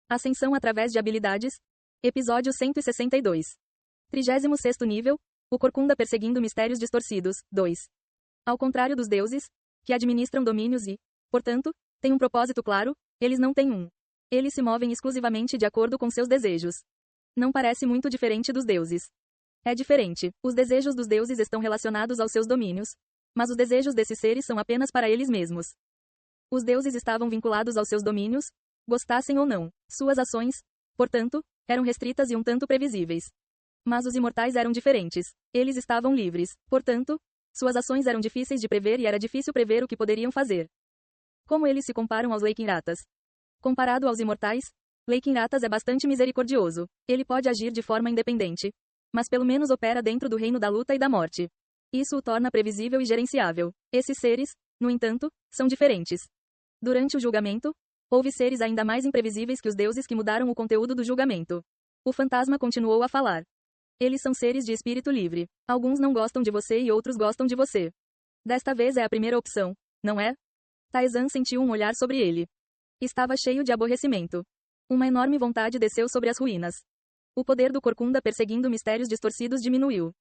Ascensão através de habilidades. Episódio 162. 36º nível. O Corcunda perseguindo mistérios distorcidos. 2. Ao contrário dos deuses, que administram domínios e, portanto, têm um propósito claro, eles não têm um. Eles se movem exclusivamente de acordo com seus desejos. Não parece muito diferente dos deuses. É diferente. Os desejos dos deuses estão relacionados aos seus domínios, mas os desejos desses seres são apenas para eles mesmos. Os deuses estavam vinculados aos seus domínios, gostassem ou não. Suas ações, portanto, eram restritas e um tanto previsíveis. Mas os imortais eram diferentes. Eles estavam livres, portanto, suas ações eram difíceis de prever e era difícil prever o que poderiam fazer. Como eles se comparam aos Leikinratas? Comparado aos imortais, Leikinratas é bastante misericordioso. Ele pode agir de forma independente, mas pelo menos opera dentro do reino da luta e da morte. Isso o torna previsível e gerenciável. Esses seres, no entanto, são diferentes. Durante o julgamento, houve seres ainda mais imprevisíveis que os deuses que mudaram o conteúdo do julgamento. O fantasma continuou a falar. Eles são seres de espírito livre. Alguns não gostam de você e outros gostam de você. Desta vez é a primeira opção, não é? Taizan sentiu um olhar sobre ele. Estava cheio de aborrecimento. Uma enorme vontade desceu sobre as ruínas. O poder do Corcunda perseguindo mistérios distorcidos diminuiu.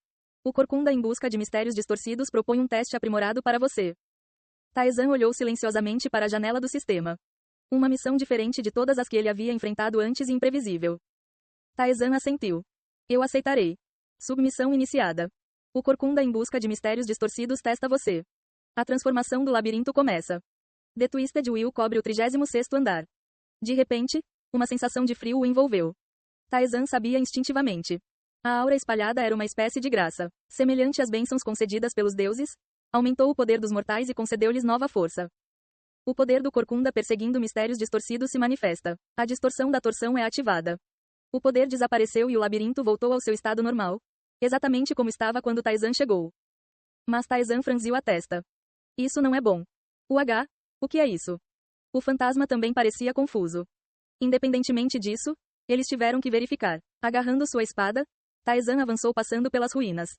O Corcunda em busca de mistérios distorcidos propõe um teste aprimorado para você. Taizan olhou silenciosamente para a janela do sistema. Uma missão diferente de todas as que ele havia enfrentado antes e imprevisível. Taizan assentiu. Eu aceitarei. Submissão iniciada. O Corcunda em busca de mistérios distorcidos testa você. A transformação do labirinto começa. The Twisted Will cobre o 36º andar. De repente, uma sensação de frio o envolveu. Taizan sabia instintivamente. A aura espalhada era uma espécie de graça. Semelhante às bênçãos concedidas pelos deuses, aumentou o poder dos mortais e concedeu-lhes nova força. O poder do Corcunda perseguindo mistérios distorcidos se manifesta. A distorção da torção é ativada. O poder desapareceu e o labirinto voltou ao seu estado normal, exatamente como estava quando Taizan chegou. Mas Taizan franziu a testa. Isso não é bom. O que é isso? O fantasma também parecia confuso. Independentemente disso, eles tiveram que verificar. Agarrando sua espada, Taizan avançou passando pelas ruínas.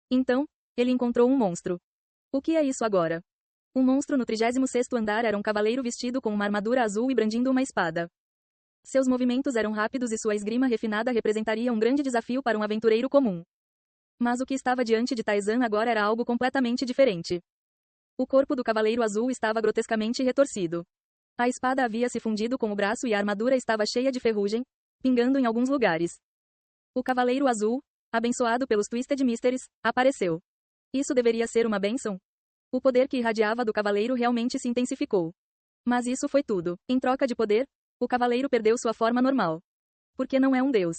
Então, ele encontrou um monstro. O que é isso agora? Um monstro no 36º andar era um cavaleiro vestido com uma armadura azul e brandindo uma espada. Seus movimentos eram rápidos e sua esgrima refinada representaria um grande desafio para um aventureiro comum. Mas o que estava diante de Taizan agora era algo completamente diferente. O corpo do cavaleiro azul estava grotescamente retorcido. A espada havia se fundido com o braço e a armadura estava cheia de ferrugem, pingando em alguns lugares. O cavaleiro azul, abençoado pelos Twisted Mysteries, apareceu. Isso deveria ser uma bênção? O poder que irradiava do cavaleiro realmente se intensificou. Mas isso foi tudo. Em troca de poder, o cavaleiro perdeu sua forma normal. Porque não é um deus.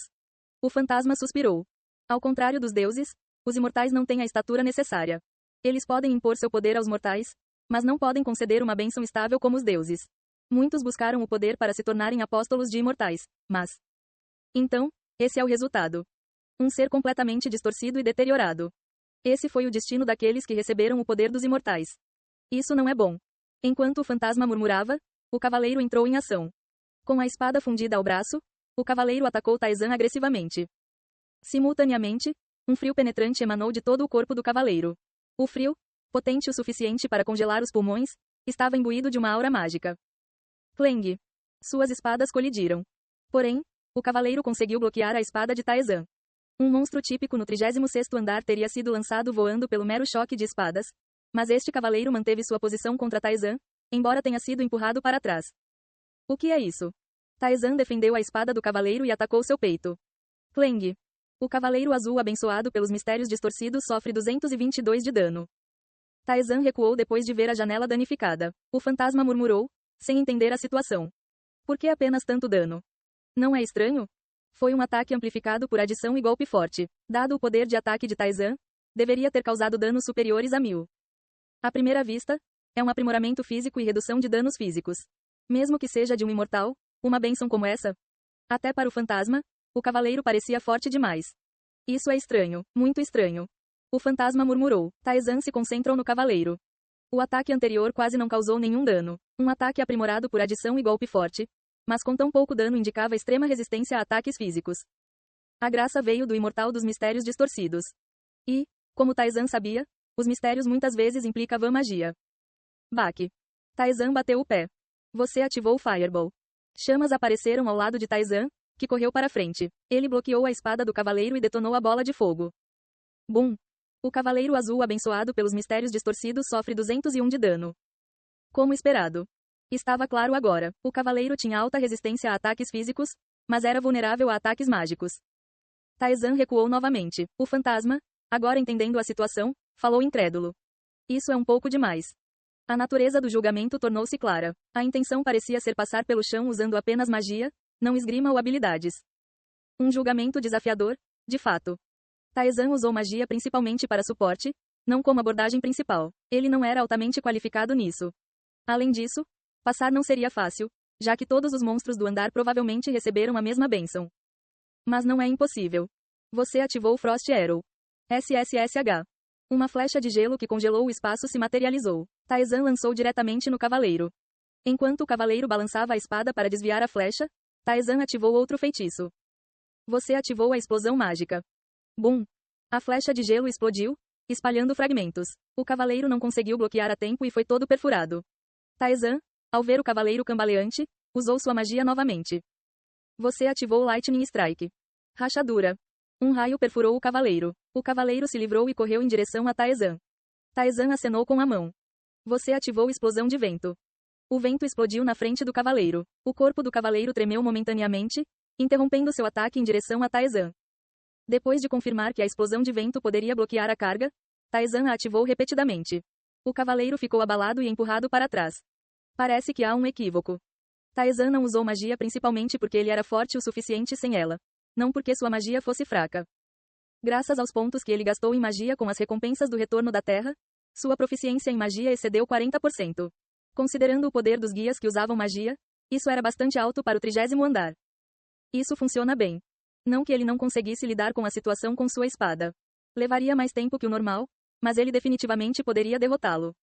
O fantasma suspirou. Ao contrário dos deuses, os imortais não têm a estatura necessária. Eles podem impor seu poder aos mortais, mas não podem conceder uma bênção estável como os deuses. Muitos buscaram o poder para se tornarem apóstolos de imortais, mas... Então, esse é o resultado. Um ser completamente distorcido e deteriorado. Esse foi o destino daqueles que receberam o poder dos imortais. Isso não é bom. Enquanto o fantasma murmurava, o cavaleiro entrou em ação. Com a espada fundida ao braço, o cavaleiro atacou Taizan agressivamente. Simultaneamente, um frio penetrante emanou de todo o corpo do cavaleiro. O frio, potente o suficiente para congelar os pulmões, estava imbuído de uma aura mágica. Clang! Suas espadas colidiram. Porém, o cavaleiro conseguiu bloquear a espada de Taizan. Um monstro típico no 36º andar teria sido lançado voando pelo mero choque de espadas, mas este cavaleiro manteve sua posição contra Taizan, embora tenha sido empurrado para trás. O que é isso? Taizan defendeu a espada do cavaleiro e atacou seu peito. Clang! O cavaleiro azul abençoado pelos mistérios distorcidos sofre 222 de dano. Taizan recuou depois de ver a janela danificada. O fantasma murmurou, sem entender a situação. Por que apenas tanto dano? Não é estranho? Foi um ataque amplificado por adição e golpe forte. Dado o poder de ataque de Taizan, deveria ter causado danos superiores a 1000. À primeira vista, é um aprimoramento físico e redução de danos físicos. Mesmo que seja de um imortal, uma bênção como essa. Até para o fantasma, o cavaleiro parecia forte demais. Isso é estranho, muito estranho. O fantasma murmurou. Taizan se concentrou no cavaleiro. O ataque anterior quase não causou nenhum dano. Um ataque aprimorado por adição e golpe forte, mas com tão pouco dano indicava extrema resistência a ataques físicos. A graça veio do imortal dos mistérios distorcidos. E, como Taizan sabia, os mistérios muitas vezes implicavam magia. Baque. Taizan bateu o pé. Você ativou o Fireball. Chamas apareceram ao lado de Taizan, que correu para frente. Ele bloqueou a espada do cavaleiro e detonou a bola de fogo. Bum! O cavaleiro azul abençoado pelos mistérios distorcidos sofre 201 de dano. Como esperado. Estava claro agora. O cavaleiro tinha alta resistência a ataques físicos, mas era vulnerável a ataques mágicos. Taizan recuou novamente. O fantasma, agora entendendo a situação, falou incrédulo. Isso é um pouco demais. A natureza do julgamento tornou-se clara. A intenção parecia ser passar pelo chão usando apenas magia, não esgrima ou habilidades. Um julgamento desafiador, de fato. Taizan usou magia principalmente para suporte, não como abordagem principal. Ele não era altamente qualificado nisso. Além disso, passar não seria fácil, já que todos os monstros do andar provavelmente receberam a mesma bênção. Mas não é impossível. Você ativou Frost Arrow. SSSH. Uma flecha de gelo que congelou o espaço se materializou. Taizan lançou diretamente no cavaleiro. Enquanto o cavaleiro balançava a espada para desviar a flecha, Taizan ativou outro feitiço. Você ativou a explosão mágica. Bum! A flecha de gelo explodiu, espalhando fragmentos. O cavaleiro não conseguiu bloquear a tempo e foi todo perfurado. Taizan, ao ver o cavaleiro cambaleante, usou sua magia novamente. Você ativou Lightning Strike. Rachadura. Um raio perfurou o cavaleiro. O cavaleiro se livrou e correu em direção a Taizan. Taizan acenou com a mão. Você ativou explosão de vento. O vento explodiu na frente do cavaleiro. O corpo do cavaleiro tremeu momentaneamente, interrompendo seu ataque em direção a Taizan. Depois de confirmar que a explosão de vento poderia bloquear a carga, Taizan a ativou repetidamente. O cavaleiro ficou abalado e empurrado para trás. Parece que há um equívoco. Taizan não usou magia principalmente porque ele era forte o suficiente sem ela. Não porque sua magia fosse fraca. Graças aos pontos que ele gastou em magia com as recompensas do retorno da Terra, sua proficiência em magia excedeu 40%. Considerando o poder dos guias que usavam magia, isso era bastante alto para o 30º andar. Isso funciona bem. Não que ele não conseguisse lidar com a situação com sua espada. Levaria mais tempo que o normal, mas ele definitivamente poderia derrotá-lo.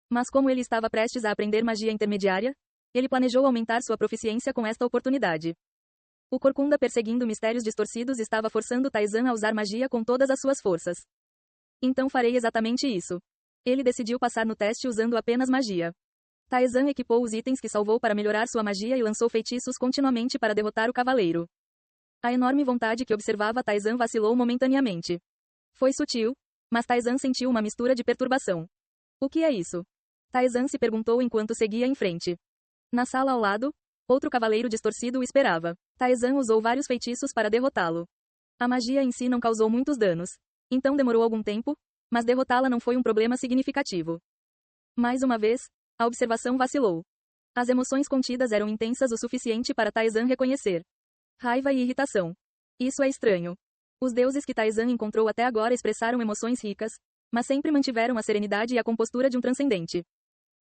Mas como ele estava prestes a aprender magia intermediária, ele planejou aumentar sua proficiência com esta oportunidade. O Corcunda perseguindo mistérios distorcidos estava forçando Taizan a usar magia com todas as suas forças. Então farei exatamente isso. Ele decidiu passar no teste usando apenas magia. Taizan equipou os itens que salvou para melhorar sua magia e lançou feitiços continuamente para derrotar o cavaleiro. A enorme vontade que observava Taizan vacilou momentaneamente. Foi sutil, mas Taizan sentiu uma mistura de perturbação. O que é isso? Taizan se perguntou enquanto seguia em frente. Na sala ao lado, outro cavaleiro distorcido o esperava. Taizan usou vários feitiços para derrotá-lo. A magia em si não causou muitos danos. Então demorou algum tempo, mas derrotá-la não foi um problema significativo. Mais uma vez, a observação vacilou. As emoções contidas eram intensas o suficiente para Taizan reconhecer. Raiva e irritação. Isso é estranho. Os deuses que Taizan encontrou até agora expressaram emoções ricas, mas sempre mantiveram a serenidade e a compostura de um transcendente.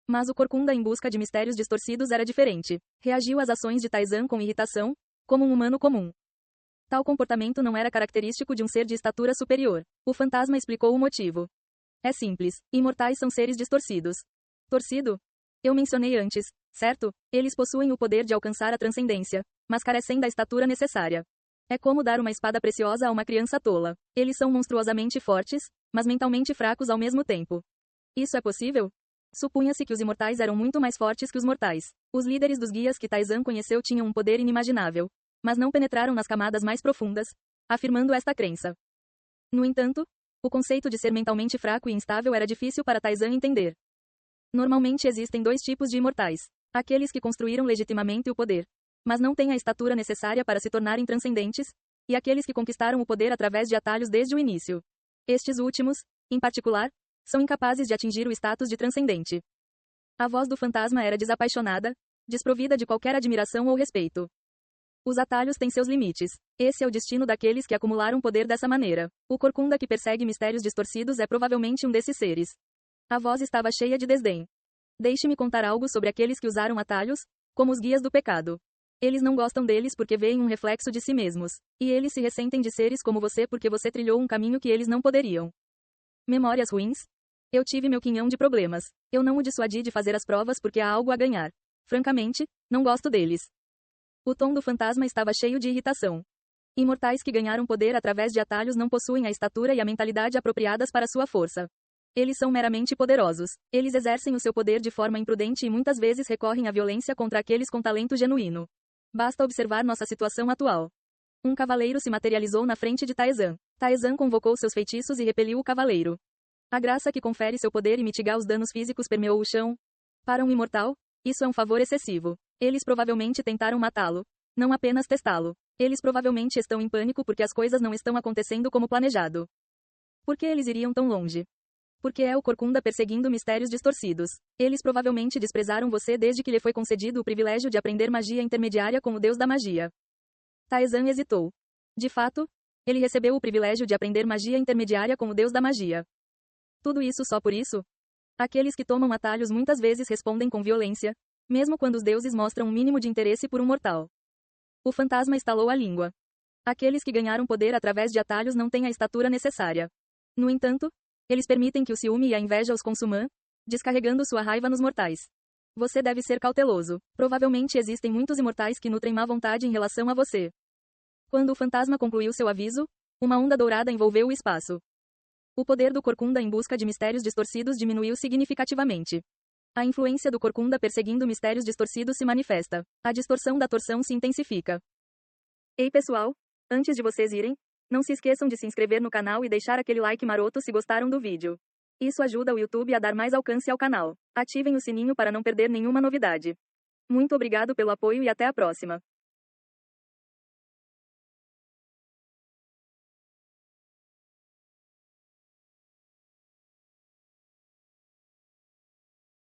Mas o Corcunda em busca de mistérios distorcidos era diferente. Reagiu às ações de Taizan com irritação, como um humano comum. Tal comportamento não era característico de um ser de estatura superior. O fantasma explicou o motivo. É simples. Imortais são seres distorcidos. Torcido? Eu mencionei antes, certo? Eles possuem o poder de alcançar a transcendência, mas carecem da estatura necessária. É como dar uma espada preciosa a uma criança tola. Eles são monstruosamente fortes, mas mentalmente fracos ao mesmo tempo. Isso é possível? Supunha-se que os imortais eram muito mais fortes que os mortais. Os líderes dos guias que Taizan conheceu tinham um poder inimaginável, mas não penetraram nas camadas mais profundas, afirmando esta crença. No entanto, o conceito de ser mentalmente fraco e instável era difícil para Taizan entender. Normalmente existem dois tipos de imortais: aqueles que construíram legitimamente o poder, mas não têm a estatura necessária para se tornarem transcendentes, e aqueles que conquistaram o poder através de atalhos desde o início. Estes últimos, em particular, são incapazes de atingir o status de transcendente. A voz do fantasma era desapaixonada, desprovida de qualquer admiração ou respeito. Os atalhos têm seus limites. Esse é o destino daqueles que acumularam poder dessa maneira. O Corcunda que persegue mistérios distorcidos é provavelmente um desses seres. A voz estava cheia de desdém. Deixe-me contar algo sobre aqueles que usaram atalhos, como os guias do pecado. Eles não gostam deles porque veem um reflexo de si mesmos. E eles se ressentem de seres como você porque você trilhou um caminho que eles não poderiam. Memórias ruins? Eu tive meu quinhão de problemas. Eu não o dissuadi de fazer as provas porque há algo a ganhar. Francamente, não gosto deles. O tom do fantasma estava cheio de irritação. Imortais que ganharam poder através de atalhos não possuem a estatura e a mentalidade apropriadas para sua força. Eles são meramente poderosos. Eles exercem o seu poder de forma imprudente e muitas vezes recorrem à violência contra aqueles com talento genuíno. Basta observar nossa situação atual. Um cavaleiro se materializou na frente de Taezan. Taezan convocou seus feitiços e repeliu o cavaleiro. A graça que confere seu poder e mitigar os danos físicos permeou o chão. Para um imortal, isso é um favor excessivo. Eles provavelmente tentaram matá-lo. Não apenas testá-lo. Eles provavelmente estão em pânico porque as coisas não estão acontecendo como planejado. Por que eles iriam tão longe? Porque é o Corcunda perseguindo mistérios distorcidos. Eles provavelmente desprezaram você desde que lhe foi concedido o privilégio de aprender magia intermediária com o deus da magia. Taezan hesitou. De fato, ele recebeu o privilégio de aprender magia intermediária com o deus da magia. Tudo isso só por isso? Aqueles que tomam atalhos muitas vezes respondem com violência, mesmo quando os deuses mostram um mínimo de interesse por um mortal. O fantasma estalou a língua. Aqueles que ganharam poder através de atalhos não têm a estatura necessária. No entanto, eles permitem que o ciúme e a inveja os consumam, descarregando sua raiva nos mortais. Você deve ser cauteloso. Provavelmente existem muitos imortais que nutrem má vontade em relação a você. Quando o fantasma concluiu seu aviso, uma onda dourada envolveu o espaço. O poder do Corcunda em busca de mistérios distorcidos diminuiu significativamente. A influência do Corcunda perseguindo mistérios distorcidos se manifesta. A distorção da torção se intensifica. Ei pessoal, antes de vocês irem, não se esqueçam de se inscrever no canal e deixar aquele like maroto se gostaram do vídeo. Isso ajuda o YouTube a dar mais alcance ao canal. Ativem o sininho para não perder nenhuma novidade. Muito obrigado pelo apoio e até a próxima.